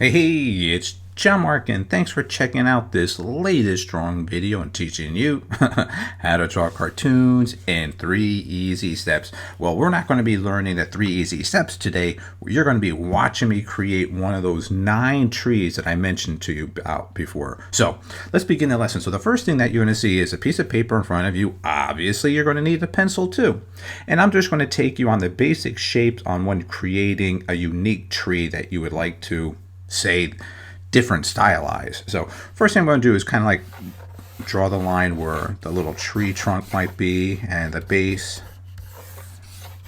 Hey, it's John-Marc, and thanks for checking out this latest drawing video and teaching you how to draw cartoons in 3 easy steps. Well, we're not going to be learning the 3 easy steps today. You're going to be watching me create one of those 9 trees that I mentioned to you about before. So let's begin the lesson. So the first thing that you're going to see is a piece of paper in front of you. Obviously, you're going to need a pencil too. And I'm just going to take you on the basic shapes on when creating a unique tree that you would like to say different stylize. So first thing I'm going to do is kind of like draw the line where the little tree trunk might be and the base,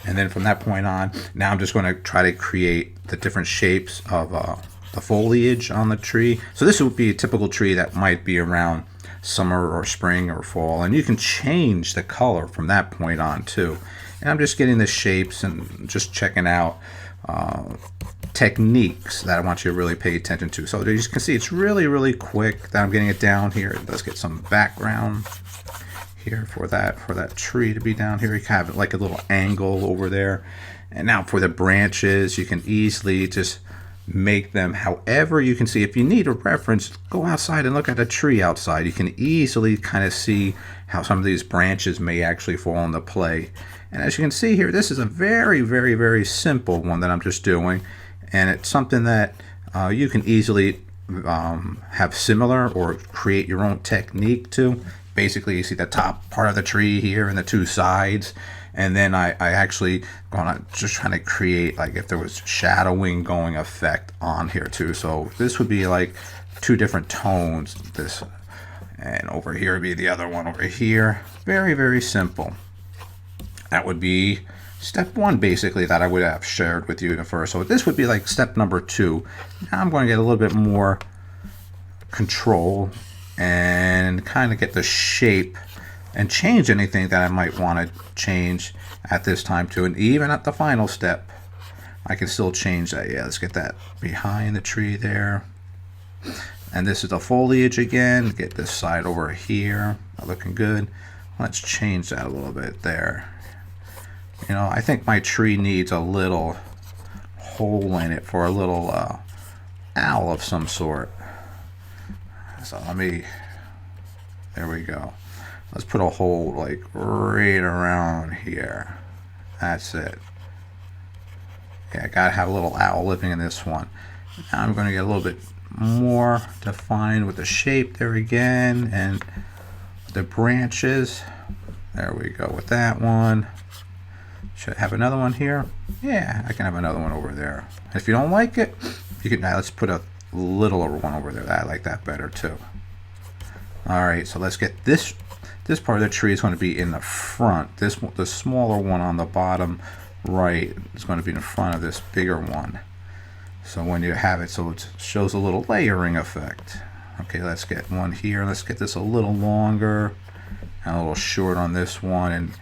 and then from that point on, now I'm just going to try to create the different shapes of the foliage on the tree. So this would be a typical tree that might be around summer or spring or fall, and you can change the color from that point on too. And I'm just getting the shapes and just checking out techniques that I want you to really pay attention to. So as you can see, it's really quick that I'm getting it down here. Let's get some background here for that tree to be down here. You can have it like a little angle over there. And now for the branches, you can easily just make them however you can see. If you need a reference, go outside and look at a tree outside. You can easily kind of see how some of these branches may actually fall into play. And as you can see here, this is a very simple one that I'm just doing. And it's something that you can easily have similar or create your own technique to. Basically, you see the top part of the tree here and the 2 sides. And then I actually gonna just trying to create like if there was shadowing going effect on here too. So this would be like 2 different tones. This, and over here would be the other one over here. Very simple. That would be step 1 basically that I would have shared with you at first. So this would be like step number 2. Now I'm going to get a little bit more control and kind of get the shape and change anything that I might want to change at this time too. And even at the final step, I can still change that. Yeah, let's get that behind the tree there. And this is the foliage again. Get this side over here. Looking good. Let's change that a little bit there. You know, I think my tree needs a little hole in it for a little owl of some sort. So there we go. Let's put a hole like right around here. That's it. Yeah, I gotta have a little owl living in this one. Now I'm gonna get a little bit more defined with the shape there again, and the branches. There we go with that one. Should I have another one here? Yeah, I can have another one over there. If you don't like it, you can. Now let's put a littler one over there. I like that better too. All right, so let's get this. This part of the tree is going to be in the front. The smaller one on the bottom right is going to be in front of this bigger one. So when you have it, so it shows a little layering effect. Okay, let's get one here. Let's get this a little longer and a little short on this one, and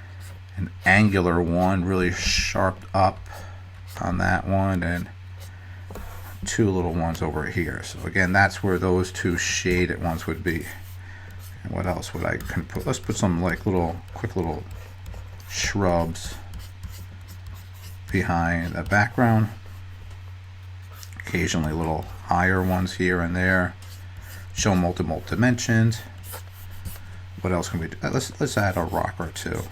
an angular one really sharped up on that one, and 2 little ones over here. So again, that's where those 2 shaded ones would be. And what else would I put? Let's put some like quick little shrubs behind the background. Occasionally little higher ones here and there. Show multiple dimensions. What else can we do? Let's add a rock or 2.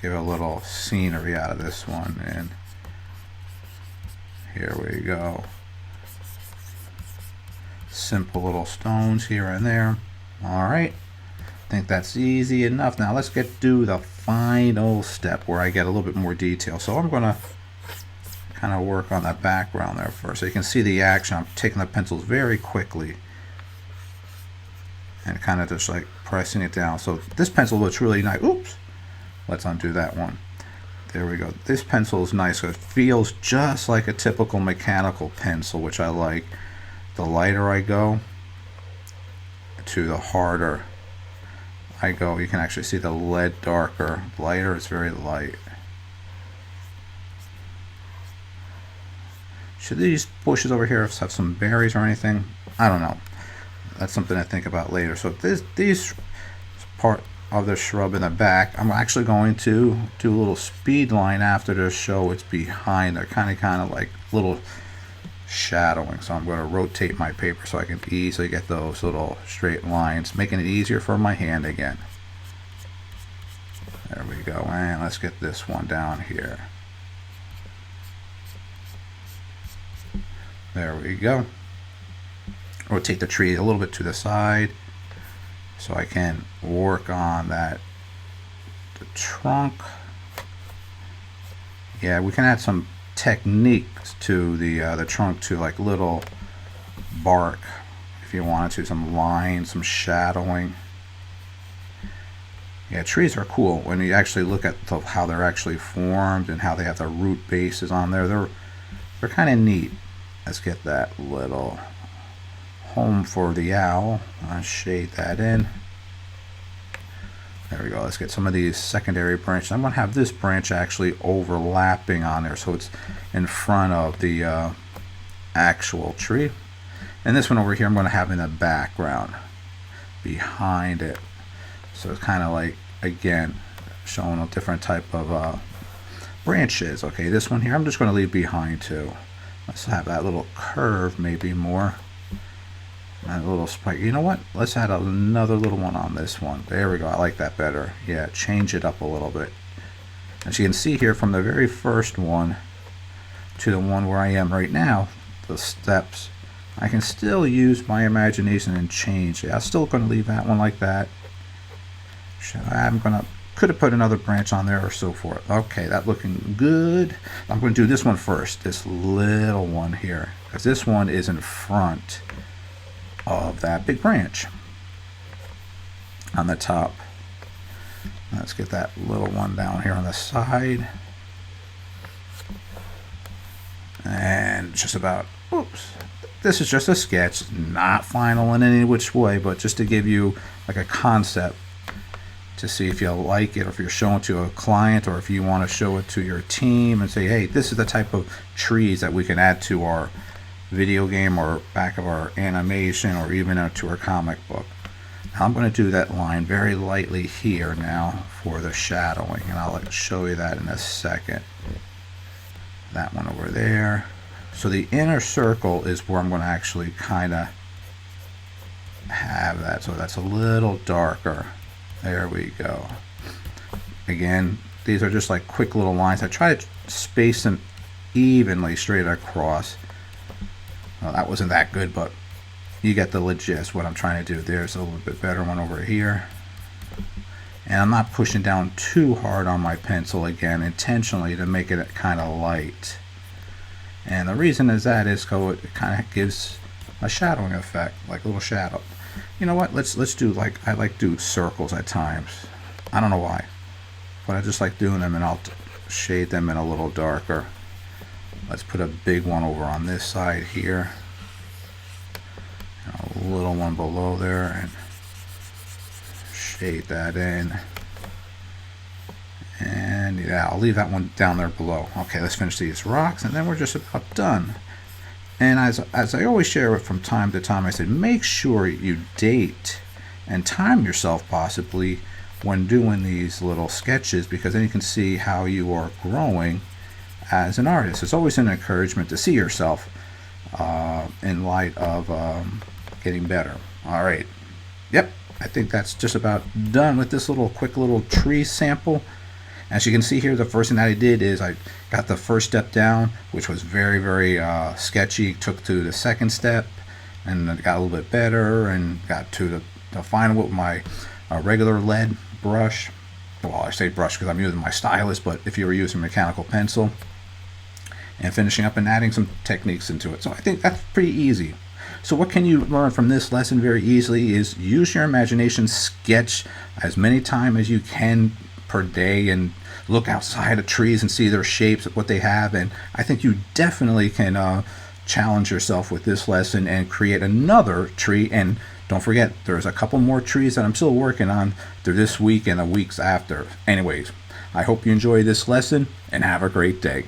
Give a little scenery out of this one, and here we go. Simple little stones here and there. All right, I think that's easy enough. Now let's do the final step where I get a little bit more detail. So I'm gonna kind of work on that background there first. So you can see the action. I'm taking the pencils very quickly and kind of just like pressing it down. So this pencil looks really nice. Oops. Let's undo that one. There we go. This pencil is nice. It feels just like a typical mechanical pencil, which I like. The lighter I go, to the harder I go. You can actually see the lead darker. Lighter, it's very light. Should these bushes over here have some berries or anything? I don't know. That's something I think about later. So these part of the shrub in the back, I'm actually going to do a little speed line after to show it's behind. They're kind of like little shadowing. So I'm going to rotate my paper so I can easily get those little straight lines, making it easier for my hand again. There we go. And let's get this one down here. There we go. Rotate the tree a little bit to the side so I can work on the trunk. Yeah, we can add some techniques to the trunk, to like little bark if you wanted to, some lines, some shadowing. Yeah, trees are cool when you actually look at how they're actually formed and how they have the root bases on there. They're kind of neat. Let's get that little home for the owl. I'll shade that in. There we go. Let's get some of these secondary branches. I'm going to have this branch actually overlapping on there so it's in front of the actual tree. And this one over here I'm going to have in the background behind it. So it's kind of like, again, showing a different type of branches. Okay, this one here I'm just going to leave behind too. Let's have that little curve maybe more. And a little spike. You know what? Let's add another little one on this one. There we go. I like that better. Yeah, change it up a little bit. As you can see here, from the very first one to the one where I am right now, the steps, I can still use my imagination and change it. I'm still going to leave that one like that. Could have put another branch on there or so forth. Okay, that's looking good. I'm going to do this one first, this little one here, because this one is in front of that big branch on the top. Let's get that little one down here on the side. And just about, oops. This is just a sketch, not final in any which way, but just to give you like a concept to see if you like it, or if you're showing it to a client, or if you want to show it to your team and say, hey, this is the type of trees that we can add to our video game or back of our animation, or even to our comic book. Now I'm going to do that line very lightly here now for the shadowing, and I'll show you that in a second. That one over there. So the inner circle is where I'm going to actually kind of have that, so that's a little darker. There we go. Again, these are just like quick little lines. I try to space them evenly straight across. Well, that wasn't that good, but you get the gist what I'm trying to do. There's a little bit better one over here. And I'm not pushing down too hard on my pencil, again, intentionally to make it kind of light. And the reason is because it kind of gives a shadowing effect, like a little shadow. You know what? Let's do like, I like to do circles at times. I don't know why, but I just like doing them, and I'll shade them in a little darker. Let's put a big one over on this side here, a little one below there, and shade that in. And yeah, I'll leave that one down there below. Okay, let's finish these rocks, and then we're just about done. And as I always share it from time to time, I said make sure you date and time yourself possibly when doing these little sketches, because then you can see how you are growing as an artist. It's always an encouragement to see yourself in light of getting better. All right. Yep, I think that's just about done with this quick little tree sample. As you can see here, the first thing that I did is I got the first step down, which was very, very sketchy. Took to the second step, and it got a little bit better, and got to the final with my regular lead brush. Well, I say brush because I'm using my Stylize, but if you were using a mechanical pencil, and finishing up and adding some techniques into it. So I think that's pretty easy. So what can you learn from this lesson very easily is use your imagination, sketch as many times as you can per day, and look outside of trees and see their shapes, what they have. And I think you definitely can challenge yourself with this lesson and create another tree. And don't forget, there's a couple more trees that I'm still working on through this week and the weeks after. Anyways, I hope you enjoy this lesson and have a great day.